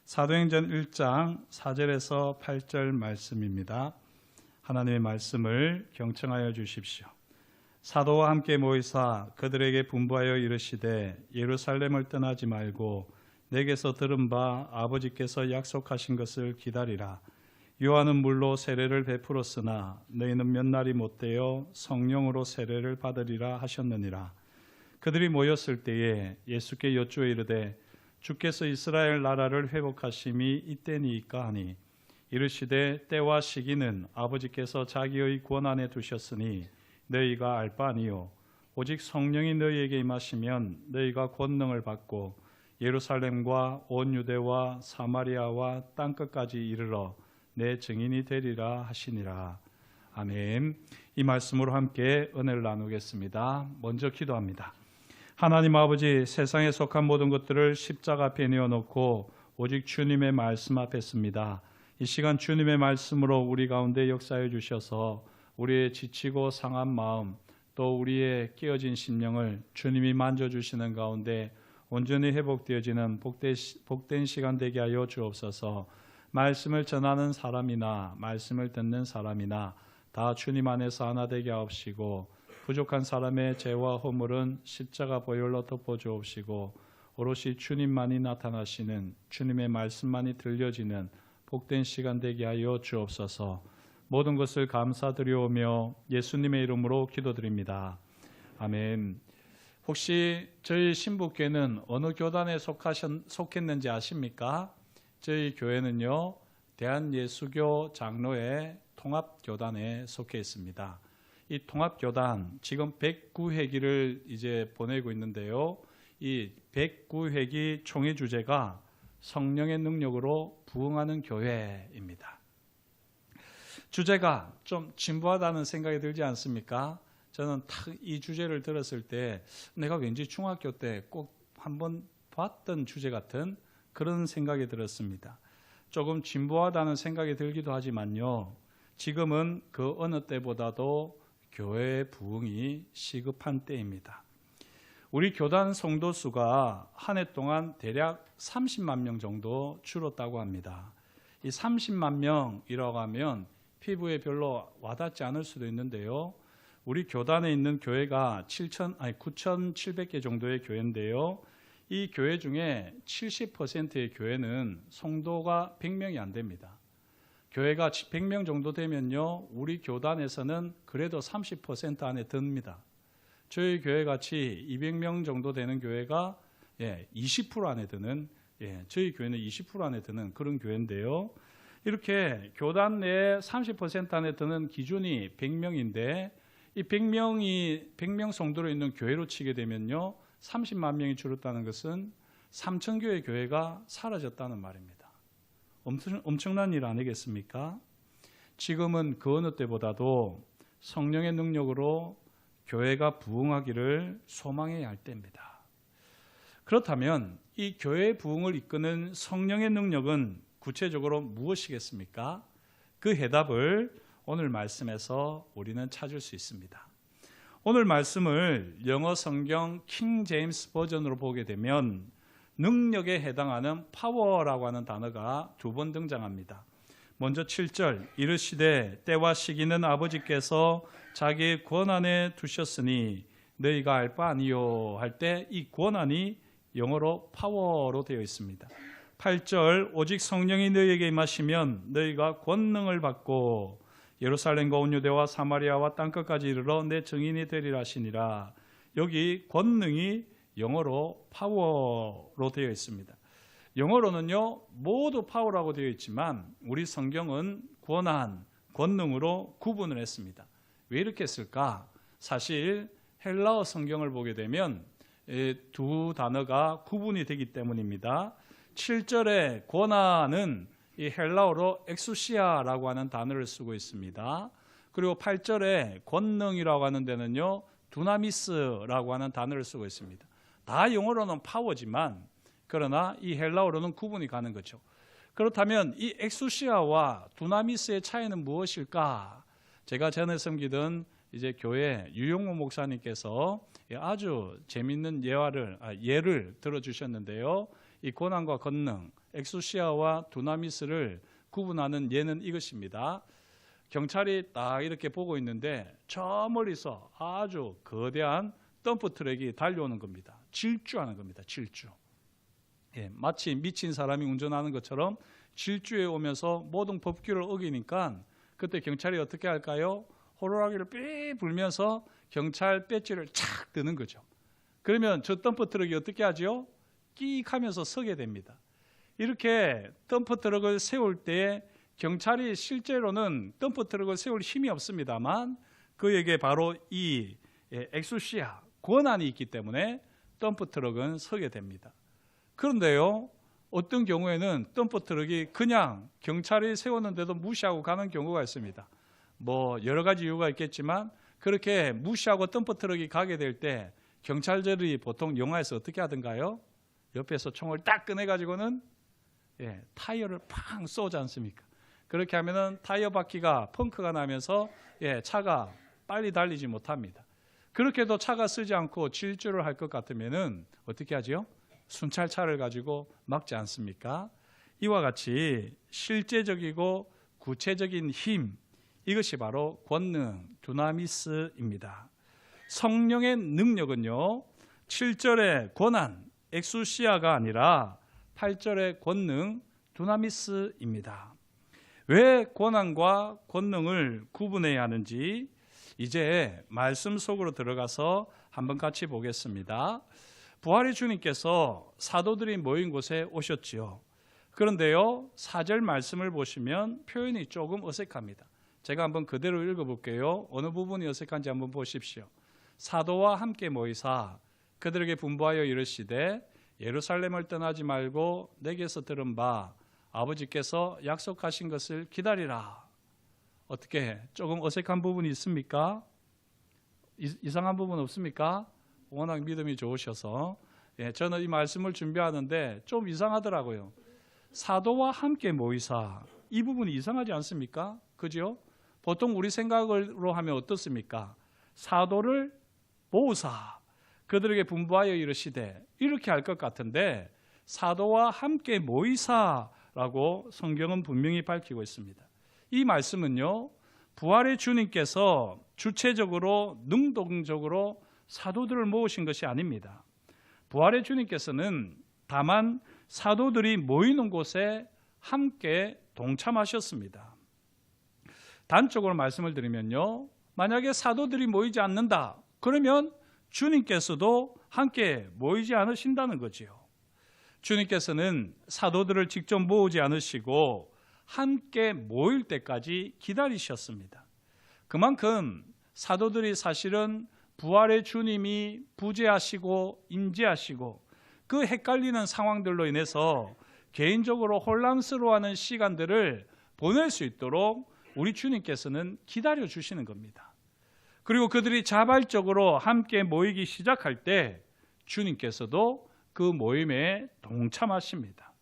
사도행전 1장 4절에서 8절 말씀입니다. 하나님의 말씀을 경청하여 주십시오. 사도와 함께 모이사 그들에게 분부하여 이르시되 예루살렘을 떠나지 말고 내게서 들은 바 아버지께서 약속하신 것을 기다리라. 요한은 물로 세례를 베풀었으나 너희는 몇 날이 못되어 성령으로 세례를 받으리라 하셨느니라. 그들이 모였을 때에 예수께 여쭈어 이르되 주께서 이스라엘 나라를 회복하심이 이때니이까 하니 이르시되 때와 시기는 아버지께서 자기의 권한에 두셨으니 너희가 알 바 아니요 오직 성령이 너희에게 임하시면 너희가 권능을 받고 예루살렘과 온 유대와 사마리아와 땅끝까지 이르러 내 증인이 되리라 하시니라. 아멘. 이 말씀으로 함께 은혜를 나누겠습니다. 먼저 기도합니다. 하나님 아버지, 세상에 속한 모든 것들을 십자가 앞에 내어놓고 오직 주님의 말씀 앞에 씁니다. 이 시간 주님의 말씀으로 우리 가운데 역사해 주셔서 우리의 지치고 상한 마음, 또 우리의 깨어진 심령을 주님이 만져주시는 가운데 온전히 회복되어지는 복된 시간 되게 하여 주옵소서. 말씀을 전하는 사람이나 말씀을 듣는 사람이나 다 주님 안에서 하나 되게 하옵시고, 부족한 사람의 죄와 허물은 십자가 보혈로 덮어주옵시고, 오롯이 주님만이 나타나시는, 주님의 말씀만이 들려지는 복된 시간 되게 하여 주옵소서. 모든 것을 감사드리오며 예수님의 이름으로 기도드립니다. 아멘. 혹시 저희 신부교회는 어느 교단에 속했는지 아십니까? 저희 교회는요, 대한예수교 장로회 통합교단에 속해 있습니다. 이 통합교단 지금 109회기를 이제 보내고 있는데요. 이 109회기 총회 주제가 성령의 능력으로 부흥하는 교회입니다. 주제가 좀 진부하다는 생각이 들지 않습니까? 저는 딱 이 주제를 들었을 때 내가 왠지 중학교 때 꼭 한번 봤던 주제 같은 그런 생각이 들었습니다. 조금 진부하다는 생각이 들기도 하지만요, 지금은 그 어느 때보다도 교회의 부흥이 시급한 때입니다. 우리 교단 성도 수가 한 해 동안 대략 30만 명 정도 줄었다고 합니다. 이 30만 명이라고 하면 피부에 별로 와닿지 않을 수도 있는데요, 우리 교단에 있는 교회가 9,700개 정도의 교회인데요, 이 교회 중에 70%의 교회는 성도가 100명이 안 됩니다. 교회가 100명 정도 되면요, 우리 교단에서는 그래도 30% 안에 듭니다. 저희 교회 같이 200명 정도 되는 교회가 20% 안에 드는, 저희 교회는 20% 안에 드는 그런 교회인데요, 이렇게 교단 내에 30% 안에 드는 기준이 100명인데 이 100명 성도로 있는 교회로 치게 되면요, 30만 명이 줄었다는 것은 3,000교회 교회가 사라졌다는 말입니다. 엄청난 일 아니겠습니까? 지금은 그 어느 때보다도 성령의 능력으로 교회가 부흥하기를 소망해야 할 때입니다. 그렇다면 이 교회의 부흥을 이끄는 성령의 능력은 구체적으로 무엇이겠습니까? 그 해답을 오늘 말씀에서 우리는 찾을 수 있습니다. 오늘 말씀을 영어 성경 킹 제임스 버전으로 보게 되면 능력에 해당하는 파워라고 하는 단어가 2번 등장합니다. 먼저 7절, 이르시되 때와 시기는 아버지께서 자기의 권한에 두셨으니 너희가 알 바 아니요 할 때 이 권한이 영어로 파워로 되어 있습니다. 8절, 오직 성령이 너희에게 임하시면 너희가 권능을 받고 예루살렘과 온 유대와 사마리아와 땅끝까지 이르러 내 증인이 되리라 하시니라. 여기 권능이 영어로 파워로 되어 있습니다. 영어로는요, 모두 파워라고 되어 있지만 우리 성경은 권한, 권능으로 구분을 했습니다. 왜 이렇게 했을까? 사실 헬라어 성경을 보게 되면 두 단어가 구분이 되기 때문입니다. 7절의 권한은 이 헬라어로 엑수시아라고 하는 단어를 쓰고 있습니다. 그리고 8절에 권능이라고 하는 데는요, 두나미스라고 하는 단어를 쓰고 있습니다. 다 영어로는 파워지만 그러나 이 헬라어로는 구분이 가는 거죠. 그렇다면 이 엑수시아와 두나미스의 차이는 무엇일까? 제가 전에 섬기던 이제 교회 유용호 목사님께서 아주 재미있는 예를 들어주셨는데요. 이 고난과 권능, 엑소시아와 두나미스를 구분하는 예는 이것입니다. 경찰이 딱 이렇게 보고 있는데 저 멀리서 아주 거대한 덤프 트럭이 달려오는 겁니다. 질주하는 겁니다. 질주. 예, 마치 미친 사람이 운전하는 것처럼 질주해 오면서 모든 법규를 어기니까 그때 경찰이 어떻게 할까요? 호루라기를 삐 불면서 경찰 배지를 착 드는 거죠. 그러면 저 덤프 트럭이 어떻게 하죠? 끼익 하면서 서게 됩니다. 이렇게 덤프 트럭을 세울 때 경찰이 실제로는 덤프 트럭을 세울 힘이 없습니다만 그에게 바로 이 엑소시아 권한이 있기 때문에 덤프 트럭은 서게 됩니다. 그런데요, 어떤 경우에는 덤프 트럭이 그냥 경찰이 세웠는데도 무시하고 가는 경우가 있습니다. 뭐 여러 가지 이유가 있겠지만 그렇게 무시하고 덤프 트럭이 가게 될 때 경찰들이 보통 영화에서 어떻게 하던가요? 옆에서 총을 딱 꺼내가지고는 타이어를 팡 쏘지 않습니까? 그렇게 하면은 타이어 바퀴가 펑크가 나면서 차가 빨리 달리지 못합니다. 그렇게도 차가 쓰지 않고 질주를 할 것 같으면은 어떻게 하지요? 순찰차를 가지고 막지 않습니까? 이와 같이 실제적이고 구체적인 힘, 이것이 바로 권능, 두나미스입니다. 성령의 능력은요, 7절의 권한, 엑소시아가 아니라 8절의 권능, 두나미스입니다. 왜 권한과 권능을 구분해야 하는지 이제 말씀 속으로 들어가서 한번 같이 보겠습니다. 부활의 주님께서 사도들이 모인 곳에 오셨지요. 그런데요, 4절 말씀을 보시면 표현이 조금 어색합니다. 제가 한번 그대로 읽어볼게요. 어느 부분이 어색한지 한번 보십시오. 사도와 함께 모이사 그들에게 분부하여 이르시되 예루살렘을 떠나지 말고 내게서 들은 바 아버지께서 약속하신 것을 기다리라. 어떻게 조금 어색한 부분이 있습니까? 이상한 부분 없습니까? 워낙 믿음이 좋으셔서 저는 이 말씀을 준비하는데 좀 이상하더라고요. 사도와 함께 모이사, 이 부분이 이상하지 않습니까? 그죠? 보통 우리 생각으로 하면 어떻습니까? 사도를 모으사 그들에게 분부하여 이르시되 이렇게 할 것 같은데 사도와 함께 모이사라고 성경은 분명히 밝히고 있습니다. 이 말씀은요, 부활의 주님께서 주체적으로 능동적으로 사도들을 모으신 것이 아닙니다. 부활의 주님께서는 다만 사도들이 모이는 곳에 함께 동참하셨습니다. 단적으로 말씀을 드리면요, 만약에 사도들이 모이지 않는다 그러면 주님께서도 함께 모이지 않으신다는 거지요. 주님께서는 사도들을 직접 모으지 않으시고 함께 모일 때까지 기다리셨습니다. 그만큼 사도들이 사실은 부활의 주님이 부재하시고 임재하시고 그 헷갈리는 상황들로 인해서 개인적으로 혼란스러워하는 시간들을 보낼 수 있도록 우리 주님께서는 기다려 주시는 겁니다. 그리고 그들이 자발적으로 함께 모이기 시작할 때 주님께서도 그 모임에 동참하십니다.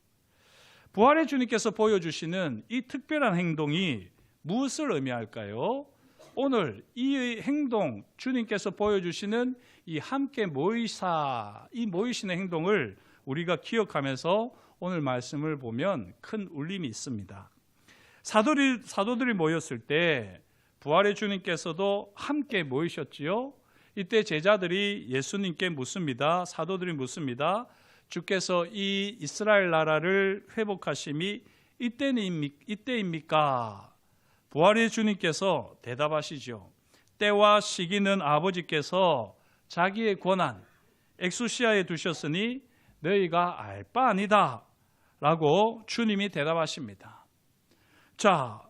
부활의 주님께서 보여주시는 이 특별한 행동이 무엇을 의미할까요? 오늘 이 행동, 주님께서 보여주시는 이 함께 모이사, 이 모이시는 행동을 우리가 기억하면서 오늘 말씀을 보면 큰 울림이 있습니다. 사도들이 모였을 때 부활의 주님께서도 함께 모이셨지요. 이때 제자들이 예수님께 묻습니다. 사도들이 묻습니다. 주께서 이 이스라엘 나라를 회복하심이 이때입니까? 부활의 주님께서 대답하시죠. 때와 시기는 아버지께서 자기의 권한 엑소시아에 두셨으니 너희가 알 바 아니다 라고 주님이 대답하십니다. 자,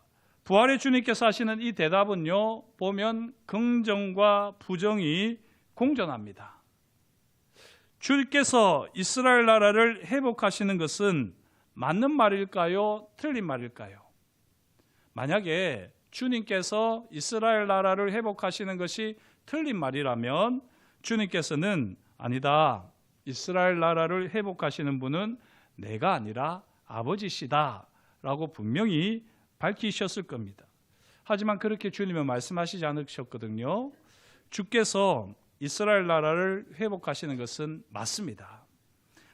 부활의 주님께서 하시는 이 대답은요, 보면 긍정과 부정이 공존합니다. 주님께서 이스라엘 나라를 회복하시는 것은 맞는 말일까요? 틀린 말일까요? 만약에 주님께서 이스라엘 나라를 회복하시는 것이 틀린 말이라면 주님께서는 아니다. 이스라엘 나라를 회복하시는 분은 내가 아니라 아버지시다 라고 분명히 밝히셨을 겁니다. 하지만 그렇게 주님은 말씀하시지 않으셨거든요. 주께서 이스라엘 나라를 회복하시는 것은 맞습니다.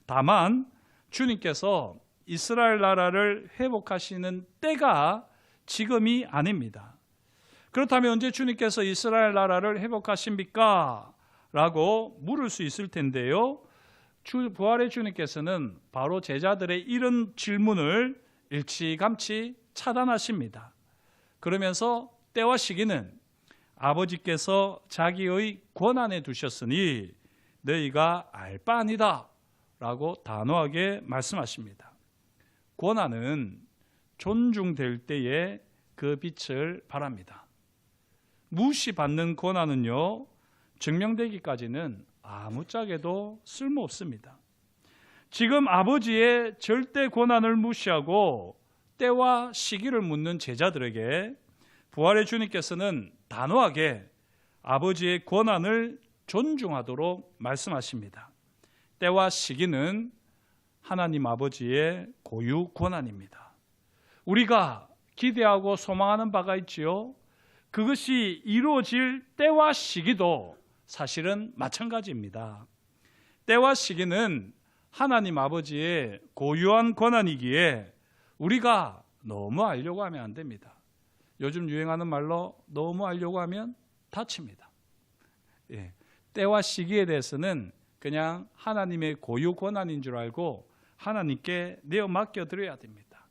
다만 주님께서 이스라엘 나라를 회복하시는 때가 지금이 아닙니다. 그렇다면 언제 주님께서 이스라엘 나라를 회복하십니까? 라고 물을 수 있을 텐데요. 부활의 주님께서는 바로 제자들의 이런 질문을 일찌감치 차단하십니다. 그러면서 때와 시기는 아버지께서 자기의 권한에 두셨으니 너희가 알 바 아니다 라고 단호하게 말씀하십니다. 권한은 존중될 때에 그 빛을 발합니다. 무시받는 권한은요, 증명되기까지는 아무짝에도 쓸모없습니다. 지금 아버지의 절대 권한을 무시하고 때와 시기를 묻는 제자들에게 부활의 주님께서는 단호하게 아버지의 권한을 존중하도록 말씀하십니다. 때와 시기는 하나님 아버지의 고유 권한입니다. 우리가 기대하고 소망하는 바가 있지요. 그것이 이루어질 때와 시기도 사실은 마찬가지입니다. 때와 시기는 하나님 아버지의 고유한 권한이기에 우리가 너무 알려고 하면 안 됩니다. 요즘 유행하는 말로 너무 알려고 하면 다칩니다. 때와 시기에 대해서는 그냥 하나님의 고유 권한인 줄 알고 하나님께 내어 맡겨드려야 됩니다.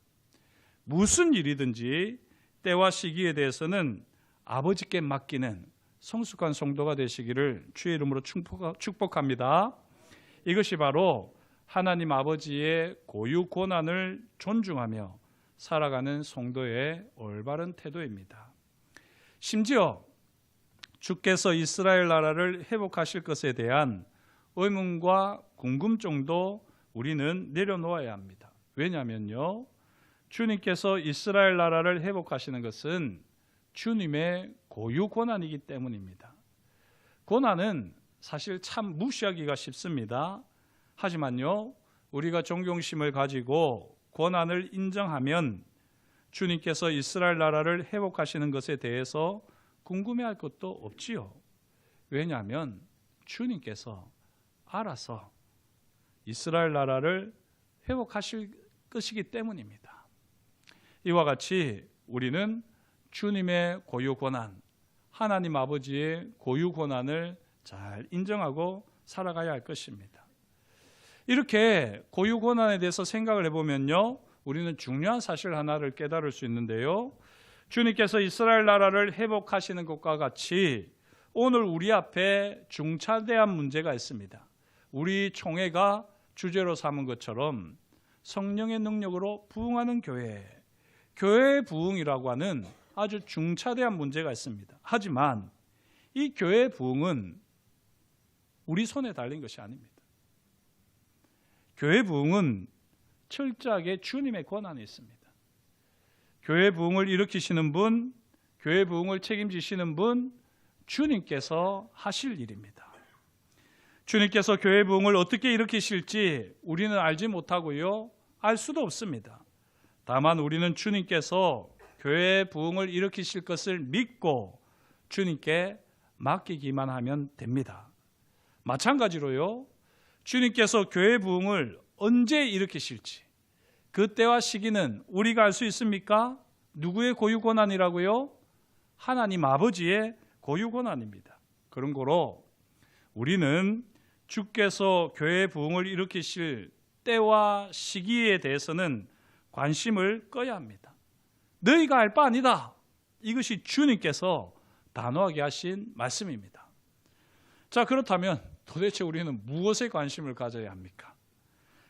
무슨 일이든지 때와 시기에 대해서는 아버지께 맡기는 성숙한 성도가 되시기를 주의 이름으로 축복합니다. 이것이 바로 하나님 아버지의 고유 권한을 존중하며 살아가는 성도의 올바른 태도입니다. 심지어 주께서 이스라엘 나라를 회복하실 것에 대한 의문과 궁금증도 우리는 내려놓아야 합니다. 왜냐하면요, 주님께서 이스라엘 나라를 회복하시는 것은 주님의 고유 권한이기 때문입니다. 권한은 사실 참 무시하기가 쉽습니다. 하지만요, 우리가 존경심을 가지고 권한을 인정하면 주님께서 이스라엘 나라를 회복하시는 것에 대해서 궁금해할 것도 없지요. 왜냐하면 주님께서 알아서 이스라엘 나라를 회복하실 것이기 때문입니다. 이와 같이 우리는 주님의 고유 권한, 하나님 아버지의 고유 권한을 잘 인정하고 살아가야 할 것입니다. 이렇게 고유 권한에 대해서 생각을 해보면요, 우리는 중요한 사실 하나를 깨달을 수 있는데요, 주님께서 이스라엘 나라를 회복하시는 것과 같이 오늘 우리 앞에 중차대한 문제가 있습니다. 우리 총회가 주제로 삼은 것처럼 성령의 능력으로 부흥하는 교회의 부흥이라고 하는 아주 중차대한 문제가 있습니다. 하지만 이 교회의 부흥은 우리 손에 달린 것이 아닙니다. 교회 부흥은 철저하게 주님의 권한이 있습니다. 교회 부흥을 일으키시는 분, 교회 부흥을 책임지시는 분, 주님께서 하실 일입니다. 주님께서 교회 부흥을 어떻게 일으키실지 우리는 알지 못하고요, 알 수도 없습니다. 다만 우리는 주님께서 교회 부흥을 일으키실 것을 믿고 주님께 맡기기만 하면 됩니다. 마찬가지로요, 주님께서 교회 부흥을 언제 일으키실지 그때와 시기는 우리가 알 수 있습니까? 누구의 고유 권한이라고요? 하나님 아버지의 고유 권한입니다. 그런 거로 우리는 주께서 교회 부흥을 일으키실 때와 시기에 대해서는 관심을 꺼야 합니다. 너희가 알 바 아니다. 이것이 주님께서 단호하게 하신 말씀입니다. 자, 그렇다면 도대체 우리는 무엇에 관심을 가져야 합니까?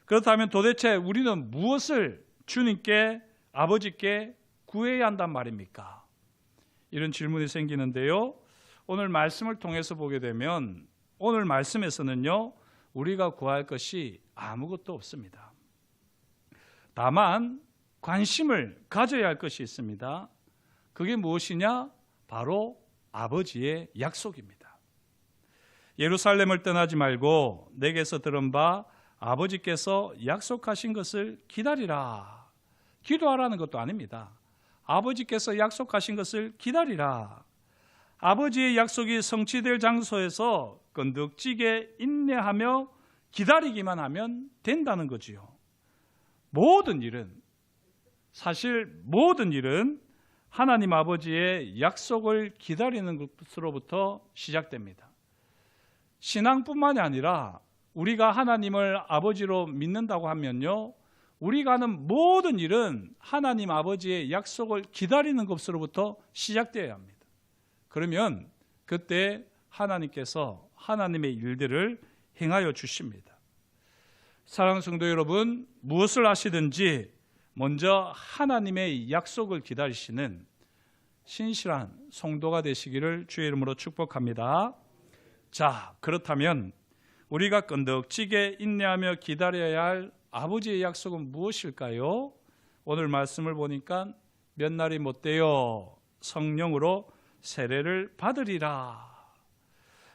그렇다면 도대체 우리는 무엇을 주님께, 아버지께 구해야 한단 말입니까? 이런 질문이 생기는데요, 오늘 말씀을 통해서 보게 되면 오늘 말씀에서는요, 우리가 구할 것이 아무것도 없습니다. 다만 관심을 가져야 할 것이 있습니다. 그게 무엇이냐? 바로 아버지의 약속입니다. 예루살렘을 떠나지 말고 내게서 들은 바 아버지께서 약속하신 것을 기다리라. 기도하라는 것도 아닙니다. 아버지께서 약속하신 것을 기다리라. 아버지의 약속이 성취될 장소에서 끈덕지게 인내하며 기다리기만 하면 된다는 거지요. 모든 일은, 사실 모든 일은 하나님 아버지의 약속을 기다리는 것으로부터 시작됩니다. 신앙뿐만이 아니라 우리가 하나님을 아버지로 믿는다고 하면요, 우리가 하는 모든 일은 하나님 아버지의 약속을 기다리는 것으로부터 시작되어야 합니다. 그러면 그때 하나님께서 하나님의 일들을 행하여 주십니다. 사랑하는 성도 여러분, 무엇을 하시든지 먼저 하나님의 약속을 기다리시는 신실한 성도가 되시기를 주의 이름으로 축복합니다. 자, 그렇다면 우리가 끈덕지게 인내하며 기다려야 할 아버지의 약속은 무엇일까요? 오늘 말씀을 보니까 몇 날이 못되어 성령으로 세례를 받으리라.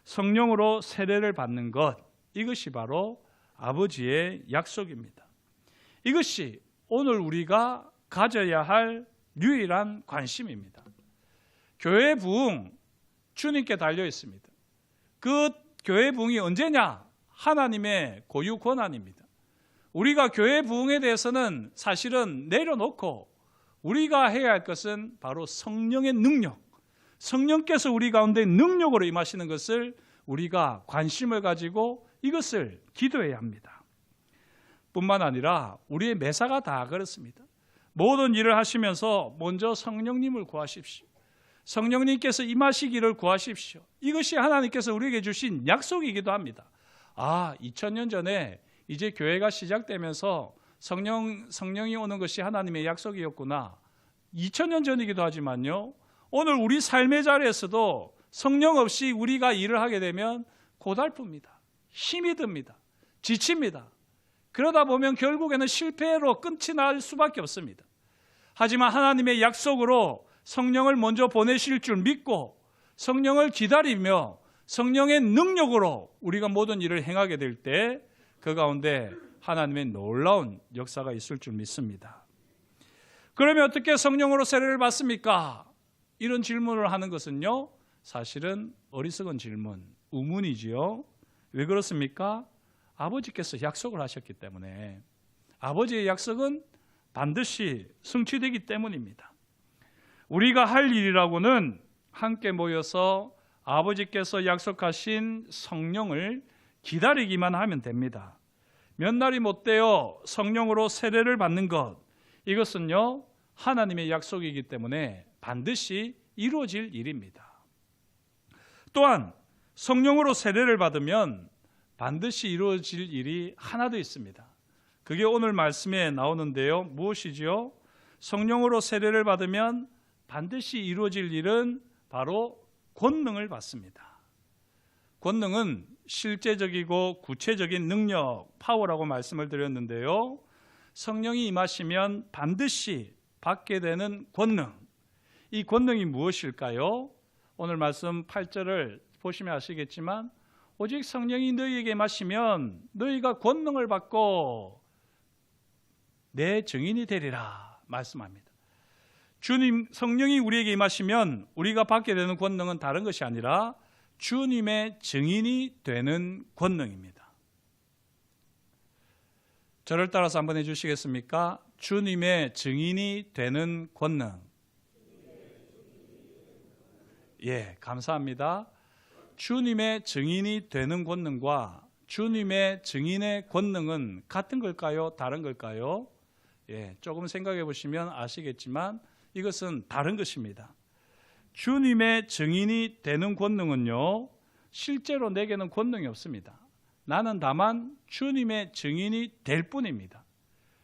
성령으로 세례를 받는 것, 이것이 바로 아버지의 약속입니다. 이것이 오늘 우리가 가져야 할 유일한 관심입니다. 교회 부흥, 주님께 달려 있습니다. 그 교회 부흥이 언제냐? 하나님의 고유 권한입니다. 우리가 교회 부흥에 대해서는 사실은 내려놓고 우리가 해야 할 것은 바로 성령의 능력, 성령께서 우리 가운데 능력으로 임하시는 것을 우리가 관심을 가지고 이것을 기도해야 합니다. 뿐만 아니라 우리의 매사가 다 그렇습니다. 모든 일을 하시면서 먼저 성령님을 구하십시오. 성령님께서 임하시기를 구하십시오. 이것이 하나님께서 우리에게 주신 약속이기도 합니다. 2000년 전에 이제 교회가 시작되면서 성령이 오는 것이 하나님의 약속이었구나. 2000년 전이기도 하지만요, 오늘 우리 삶의 자리에서도 성령 없이 우리가 일을 하게 되면 고달픕니다. 힘이 듭니다. 지칩니다. 그러다 보면 결국에는 실패로 끝이 날 수밖에 없습니다. 하지만 하나님의 약속으로 성령을 먼저 보내실 줄 믿고 성령을 기다리며 성령의 능력으로 우리가 모든 일을 행하게 될 때 그 가운데 하나님의 놀라운 역사가 있을 줄 믿습니다. 그러면 어떻게 성령으로 세례를 받습니까? 이런 질문을 하는 것은요, 사실은 어리석은 질문, 의문이지요. 왜 그렇습니까? 아버지께서 약속을 하셨기 때문에, 아버지의 약속은 반드시 성취되기 때문입니다. 우리가 할 일이라고는 함께 모여서 아버지께서 약속하신 성령을 기다리기만 하면 됩니다. 몇 날이 못되어 성령으로 세례를 받는 것, 이것은요, 하나님의 약속이기 때문에 반드시 이루어질 일입니다. 또한 성령으로 세례를 받으면 반드시 이루어질 일이 하나 더 있습니다. 그게 오늘 말씀에 나오는데요. 무엇이지요? 성령으로 세례를 받으면 반드시 이루어질 일은 바로 권능을 받습니다. 권능은 실제적이고 구체적인 능력, 파워라고 말씀을 드렸는데요. 성령이 임하시면 반드시 받게 되는 권능, 이 권능이 무엇일까요? 오늘 말씀 8절을 보시면 아시겠지만, 오직 성령이 너희에게 임하시면 너희가 권능을 받고 내 증인이 되리라 말씀합니다. 주님, 성령이 우리에게 임하시면 우리가 받게 되는 권능은 다른 것이 아니라 주님의 증인이 되는 권능입니다. 저를 따라서 한번 해주시겠습니까? 주님의 증인이 되는 권능. 예, 감사합니다. 주님의 증인이 되는 권능과 주님의 증인의 권능은 같은 걸까요? 다른 걸까요? 예, 조금 생각해 보시면 아시겠지만 이것은 다른 것입니다. 주님의 증인이 되는 권능은요, 실제로 내게는 권능이 없습니다. 나는 다만 주님의 증인이 될 뿐입니다.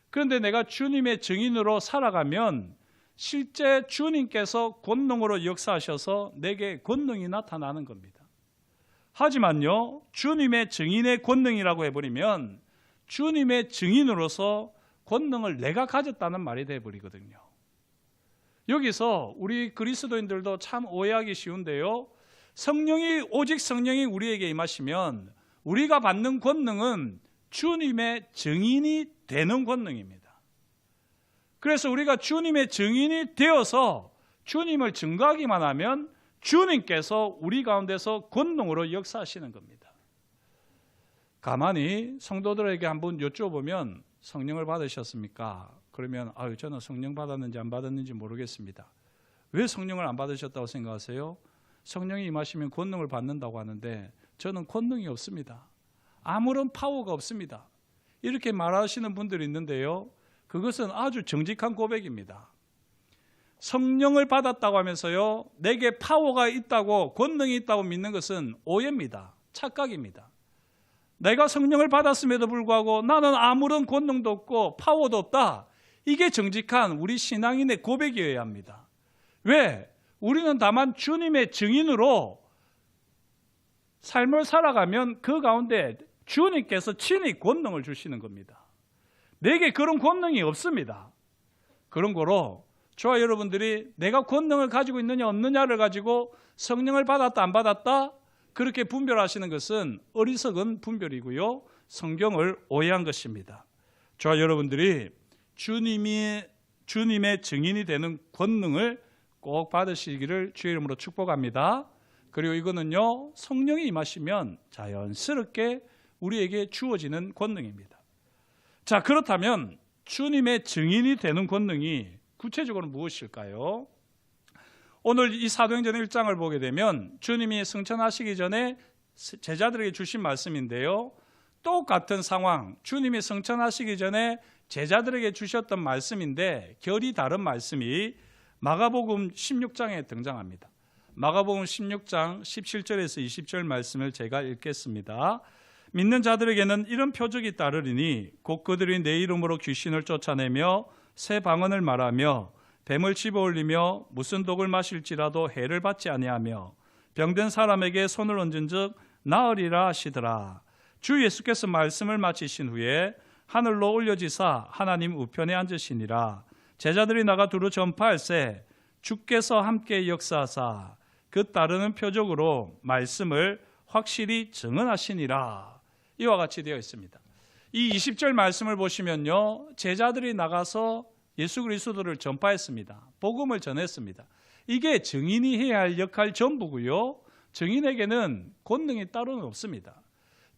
그런데 내가 주님의 증인으로 살아가면 실제 주님께서 권능으로 역사하셔서 내게 권능이 나타나는 겁니다. 하지만요, 주님의 증인의 권능이라고 해버리면 주님의 증인으로서 권능을 내가 가졌다는 말이 되어버리거든요. 여기서 우리 그리스도인들도 참 오해하기 쉬운데요, 오직 성령이 우리에게 임하시면 우리가 받는 권능은 주님의 증인이 되는 권능입니다. 그래서 우리가 주님의 증인이 되어서 주님을 증거하기만 하면 주님께서 우리 가운데서 권능으로 역사하시는 겁니다. 가만히 성도들에게 한번 여쭤보면 성령을 받으셨습니까? 그러면 저는 성령 받았는지 안 받았는지 모르겠습니다. 왜 성령을 안 받으셨다고 생각하세요? 성령이 임하시면 권능을 받는다고 하는데 저는 권능이 없습니다. 아무런 파워가 없습니다. 이렇게 말하시는 분들이 있는데요. 그것은 아주 정직한 고백입니다. 성령을 받았다고 하면서요, 내게 파워가 있다고, 권능이 있다고 믿는 것은 오해입니다. 착각입니다. 내가 성령을 받았음에도 불구하고 나는 아무런 권능도 없고 파워도 없다. 이게 정직한 우리 신앙인의 고백이어야 합니다. 왜? 우리는 다만 주님의 증인으로 삶을 살아가면 그 가운데 주님께서 친히 권능을 주시는 겁니다. 내게 그런 권능이 없습니다. 그런 거로 저와 여러분들이 내가 권능을 가지고 있느냐 없느냐를 가지고 성령을 받았다 안 받았다 그렇게 분별하시는 것은 어리석은 분별이고요. 성경을 오해한 것입니다. 저와 여러분들이 주님의 증인이 되는 권능을 꼭 받으시기를 주의 이름으로 축복합니다. 그리고 이거는요, 성령이 임하시면 자연스럽게 우리에게 주어지는 권능입니다. 자, 그렇다면 주님의 증인이 되는 권능이 구체적으로 무엇일까요? 오늘 이 사도행전 1장을 보게 되면 주님이 승천하시기 전에 제자들에게 주신 말씀인데요. 똑같은 상황, 주님이 승천하시기 전에 제자들에게 주셨던 말씀인데 결이 다른 말씀이 마가복음 16장에 등장합니다. 마가복음 16장 17절에서 20절 말씀을 제가 읽겠습니다. 믿는 자들에게는 이런 표적이 따르리니 곧 그들이 내 이름으로 귀신을 쫓아내며 새 방언을 말하며 뱀을 집어올리며 무슨 독을 마실지라도 해를 받지 아니하며 병든 사람에게 손을 얹은즉 나으리라 하시더라. 주 예수께서 말씀을 마치신 후에 하늘로 올려지사 하나님 우편에 앉으시니라. 제자들이 나가 두루 전파할세 주께서 함께 역사하사 그 따르는 표적으로 말씀을 확실히 증언하시니라. 이와 같이 되어 있습니다. 이 20절 말씀을 보시면요, 제자들이 나가서 예수 그리스도를 전파했습니다. 복음을 전했습니다. 이게 증인이 해야 할 역할 전부고요. 증인에게는 권능이 따로는 없습니다.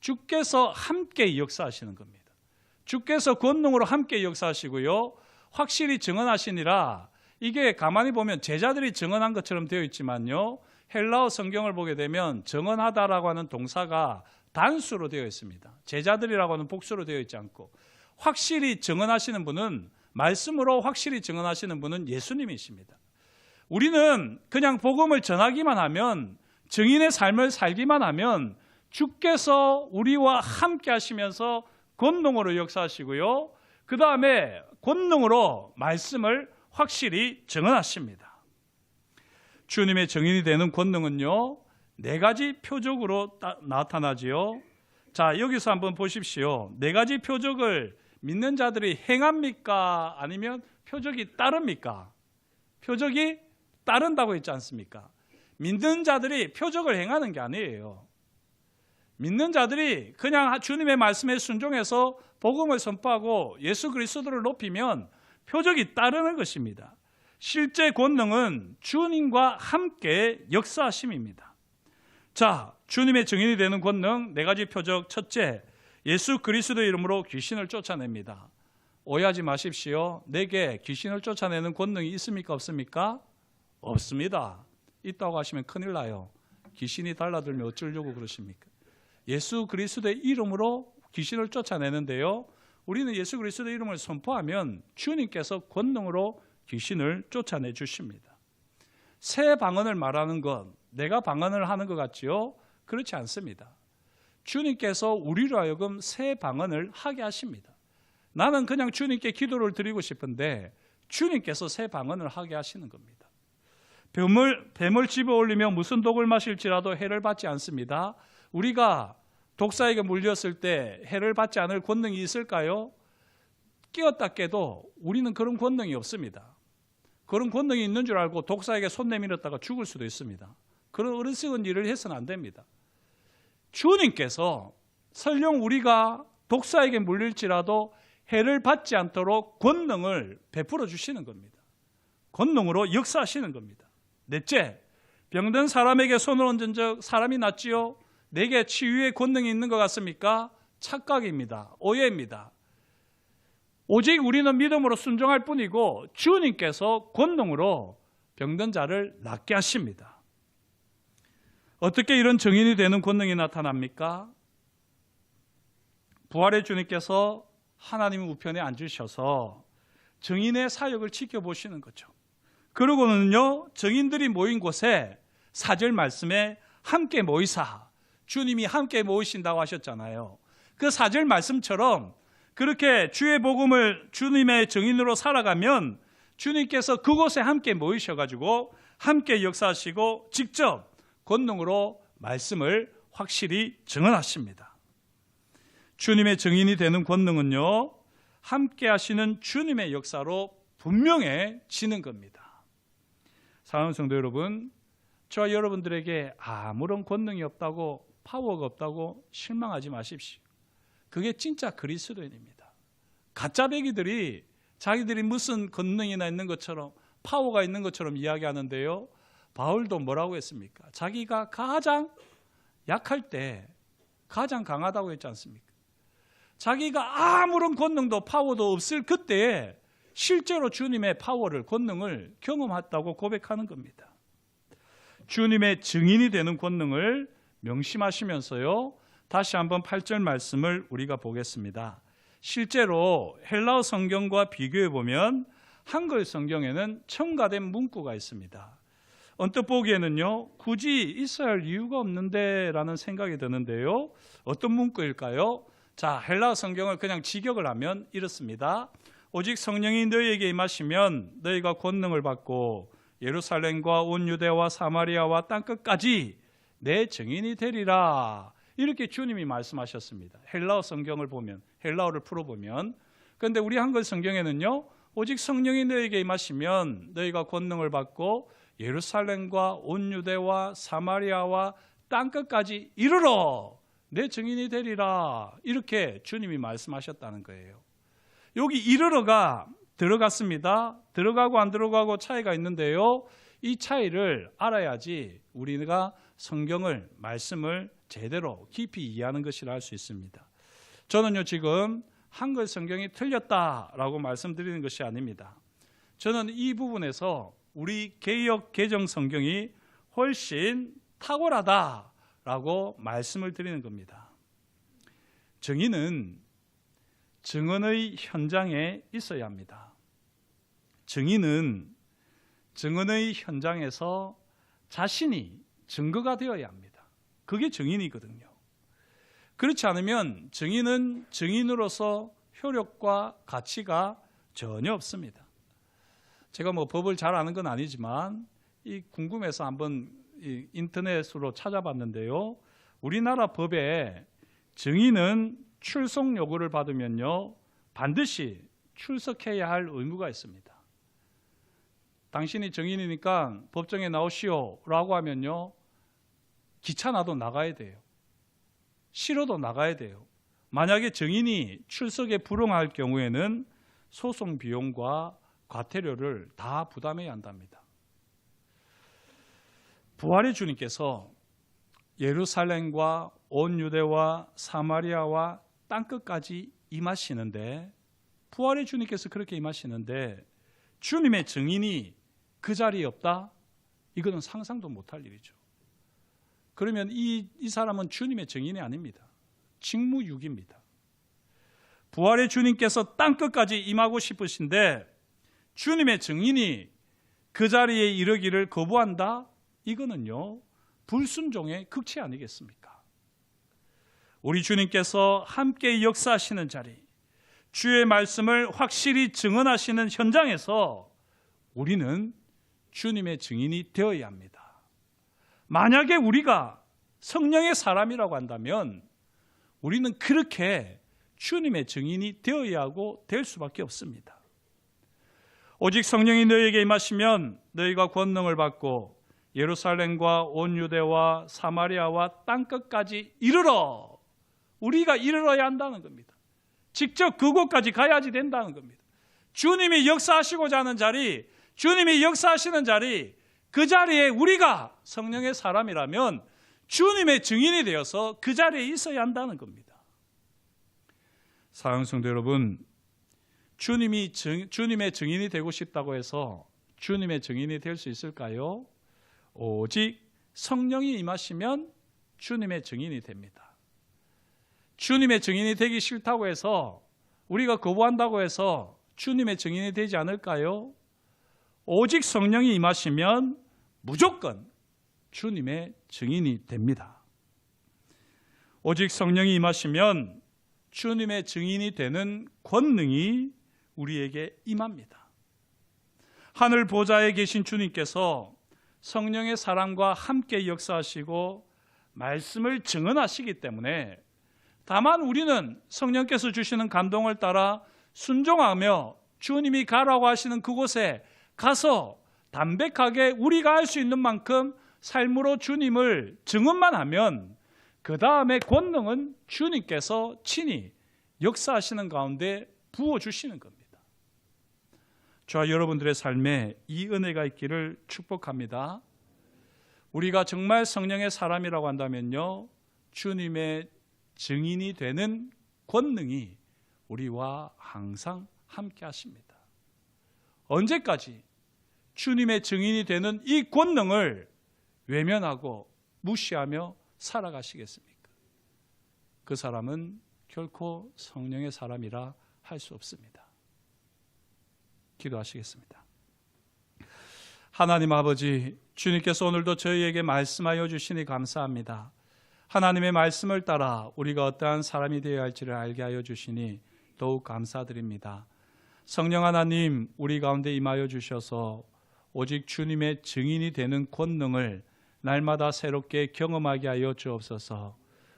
주께서 함께 역사하시는 겁니다. 주께서 권능으로 함께 역사하시고요. 확실히 증언하시니라. 이게 가만히 보면 제자들이 증언한 것처럼 되어 있지만요, 헬라어 성경을 보게 되면 증언하다라고 하는 동사가 단수로 되어 있습니다. 제자들이라고 하는 복수로 되어 있지 않고 확실히 증언하시는 분은, 말씀으로 확실히 증언하시는 분은 예수님이십니다. 우리는 그냥 복음을 전하기만 하면, 증인의 삶을 살기만 하면 주께서 우리와 함께 하시면서 권능으로 역사하시고요, 그 다음에 권능으로 말씀을 확실히 증언하십니다. 주님의 증인이 되는 권능은요, 네 가지 표적으로 나타나지요. 자, 여기서 한번 보십시오. 네 가지 표적을 믿는 자들이 행합니까? 아니면 표적이 따릅니까? 표적이 따른다고 했지 않습니까? 믿는 자들이 표적을 행하는 게 아니에요. 믿는 자들이 그냥 주님의 말씀에 순종해서 복음을 선포하고 예수 그리스도를 높이면 표적이 따르는 것입니다. 실제 권능은 주님과 함께 역사하심입니다. 자, 주님의 증인이 되는 권능 네 가지 표적. 첫째, 예수 그리스도의 이름으로 귀신을 쫓아냅니다. 오해하지 마십시오. 내게 귀신을 쫓아내는 권능이 있습니까? 없습니까? 없습니다. 있다고 하시면 큰일 나요. 귀신이 달라들면 어쩌려고 그러십니까? 예수 그리스도의 이름으로 귀신을 쫓아내는데요, 우리는 예수 그리스도의 이름을 선포하면 주님께서 권능으로 귀신을 쫓아내 주십니다. 새 방언을 말하는 것, 내가 방언을 하는 것 같지요? 그렇지 않습니다. 주님께서 우리로 하여금 새 방언을 하게 하십니다. 나는 그냥 주님께 기도를 드리고 싶은데 주님께서 새 방언을 하게 하시는 겁니다. 뱀을 집어올리며 무슨 독을 마실지라도 해를 받지 않습니다. 우리가 독사에게 물렸을 때 해를 받지 않을 권능이 있을까요? 끼었다 깨도 우리는 그런 권능이 없습니다. 그런 권능이 있는 줄 알고 독사에게 손 내밀었다가 죽을 수도 있습니다. 그런 어리석은 일을 해서는 안 됩니다. 주님께서 설령 우리가 독사에게 물릴지라도 해를 받지 않도록 권능을 베풀어 주시는 겁니다. 권능으로 역사하시는 겁니다. 넷째, 병든 사람에게 손을 얹은 적 사람이 낫지요? 내게 치유의 권능이 있는 것 같습니까? 착각입니다. 오해입니다. 오직 우리는 믿음으로 순종할 뿐이고 주님께서 권능으로 병든 자를 낫게 하십니다. 어떻게 이런 증인이 되는 권능이 나타납니까? 부활의 주님께서 하나님 우편에 앉으셔서 증인의 사역을 지켜보시는 거죠. 그러고는요, 증인들이 모인 곳에 4절 말씀에 함께 모이사, 주님이 함께 모이신다고 하셨잖아요. 그 4절 말씀처럼 그렇게 주의 복음을 주님의 증인으로 살아가면 주님께서 그곳에 함께 모이셔가지고 함께 역사하시고 직접 권능으로 말씀을 확실히 증언하십니다. 주님의 증인이 되는 권능은요, 함께 하시는 주님의 역사로 분명해지는 겁니다. 사랑하는 성도 여러분, 저와 여러분들에게 아무런 권능이 없다고, 파워가 없다고 실망하지 마십시오. 그게 진짜 그리스도인입니다. 가짜 배기들이 자기들이 무슨 권능이나 있는 것처럼, 파워가 있는 것처럼 이야기하는데요, 바울도 뭐라고 했습니까? 자기가 가장 약할 때 가장 강하다고 했지 않습니까? 자기가 아무런 권능도 파워도 없을 그때에 실제로 주님의 파워를, 권능을 경험했다고 고백하는 겁니다. 주님의 증인이 되는 권능을 명심하시면서요, 다시 한번 8절 말씀을 우리가 보겠습니다. 실제로 헬라어 성경과 비교해 보면 한글 성경에는 첨가된 문구가 있습니다. 언뜻 보기에는요, 굳이 있어야 할 이유가 없는데 라는 생각이 드는데요, 어떤 문구일까요? 자, 헬라어 성경을 그냥 직역을 하면 이렇습니다. 오직 성령이 너희에게 임하시면 너희가 권능을 받고 예루살렘과 온 유대와 사마리아와 땅끝까지 내 증인이 되리라. 이렇게 주님이 말씀하셨습니다. 헬라어 성경을 보면, 헬라어를 풀어보면. 그런데 우리 한글 성경에는요, 오직 성령이 너희에게 임하시면 너희가 권능을 받고 예루살렘과 온 유대와 사마리아와 땅끝까지 이르러 내 증인이 되리라. 이렇게 주님이 말씀하셨다는 거예요. 여기 이르러가 들어갔습니다. 들어가고 안 들어가고 차이가 있는데요, 이 차이를 알아야지 우리가 성경을, 말씀을 제대로 깊이 이해하는 것이라 할 수 있습니다. 저는요, 지금 한글 성경이 틀렸다라고 말씀드리는 것이 아닙니다. 저는 이 부분에서 우리 개역 개정 성경이 훨씬 탁월하다라고 말씀을 드리는 겁니다. 증인은 증언의 현장에 있어야 합니다. 증인은 증언의 현장에서 자신이 증거가 되어야 합니다. 그게 증인이거든요. 그렇지 않으면 증인은 증인으로서 효력과 가치가 전혀 없습니다. 제가 뭐 법을 잘 아는 건 아니지만 궁금해서 한번 인터넷으로 찾아봤는데요, 우리나라 법에 증인은 출석 요구를 받으면요, 반드시 출석해야 할 의무가 있습니다. 당신이 증인이니까 법정에 나오시오 라고 하면요, 귀찮아도 나가야 돼요. 싫어도 나가야 돼요. 만약에 증인이 출석에 불응할 경우에는 소송 비용과 과태료를 다 부담해야 한답니다. 부활의 주님께서 예루살렘과 온 유대와 사마리아와 땅끝까지 임하시는데, 부활의 주님께서 그렇게 임하시는데 주님의 증인이 그 자리에 없다? 이거는 상상도 못할 일이죠. 그러면 이 사람은 주님의 증인이 아닙니다. 직무유기입니다. 부활의 주님께서 땅끝까지 임하고 싶으신데 주님의 증인이 그 자리에 이르기를 거부한다? 이거는요, 불순종의 극치 아니겠습니까? 우리 주님께서 함께 역사하시는 자리, 주의 말씀을 확실히 증언하시는 현장에서 우리는 주님의 증인이 되어야 합니다. 만약에 우리가 성령의 사람이라고 한다면 우리는 그렇게 주님의 증인이 되어야 하고 될 수밖에 없습니다. 오직 성령이 너희에게 임하시면 너희가 권능을 받고 예루살렘과 온 유대와 사마리아와 땅끝까지 이르러, 우리가 이르러야 한다는 겁니다. 직접 그곳까지 가야지 된다는 겁니다. 주님이 역사하시고자 하는 자리, 주님이 역사하시는 자리, 그 자리에 우리가 성령의 사람이라면 주님의 증인이 되어서 그 자리에 있어야 한다는 겁니다. 사랑하는 성도 여러분, 주님의 증인이 되고 싶다고 해서 주님의 증인이 될 수 있을까요? 오직 성령이 임하시면 주님의 증인이 됩니다. 주님의 증인이 되기 싫다고 해서, 우리가 거부한다고 해서 주님의 증인이 되지 않을까요? 오직 성령이 임하시면 무조건 주님의 증인이 됩니다. 오직 성령이 임하시면 주님의 증인이 되는 권능이 우리에게 임합니다. 하늘 보좌에 계신 주님께서 성령의 사랑과 함께 역사하시고 말씀을 증언하시기 때문에, 다만 우리는 성령께서 주시는 감동을 따라 순종하며 주님이 가라고 하시는 그곳에 가서 담백하게 우리가 할 수 있는 만큼 삶으로 주님을 증언만 하면 그 다음에 권능은 주님께서 친히 역사하시는 가운데 부어주시는 겁니다. 저와 여러분들의 삶에 이 은혜가 있기를 축복합니다. 우리가 정말 성령의 사람이라고 한다면요, 주님의 증인이 되는 권능이 우리와 항상 함께 하십니다. 언제까지 주님의 증인이 되는 이 권능을 외면하고 무시하며 살아가시겠습니까? 그 사람은 결코 성령의 사람이라 할 수 없습니다. 기도하시겠습니다. 하나님 아버지, 주님께서 오늘도 저희에게 말씀하여 주시니 감사합니다. 하나님의 말씀을 따라 우리가 어떠한 사람이 되어야 할지를 알게 하여 주시니 더욱 감사드립니다. 성령 하나님, 우리 가운데 임하여 주셔서 오직 주님의 증인이 되는 권능을 날마다 새롭게 경험하게 하여 주옵소서.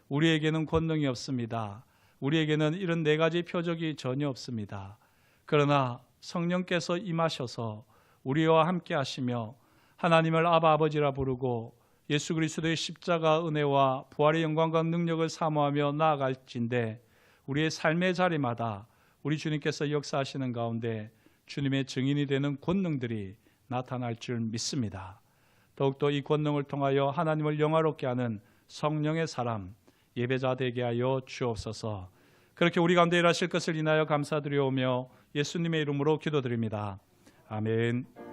우리에게는 권능이 없습니다. 우리에게는 이런 네 가지 표적이 전혀 없습니다. 그러나 성령께서 임하셔서 우리와 함께 하시며 하나님을 아바 아버지라 부르고 예수 그리스도의 십자가 은혜와 부활의 영광과 능력을 사모하며 나아갈진대, 우리의 삶의 자리마다 우리 주님께서 역사하시는 가운데 주님의 증인이 되는 권능들이 나타날 줄 믿습니다. 더욱더 이 권능을 통하여 하나님을 영화롭게 하는 성령의 사람, 예배자 되게 하여 주옵소서. 그렇게 우리 가운데 일하실 것을 인하여 감사드리오며 예수님의 이름으로 기도드립니다. 아멘.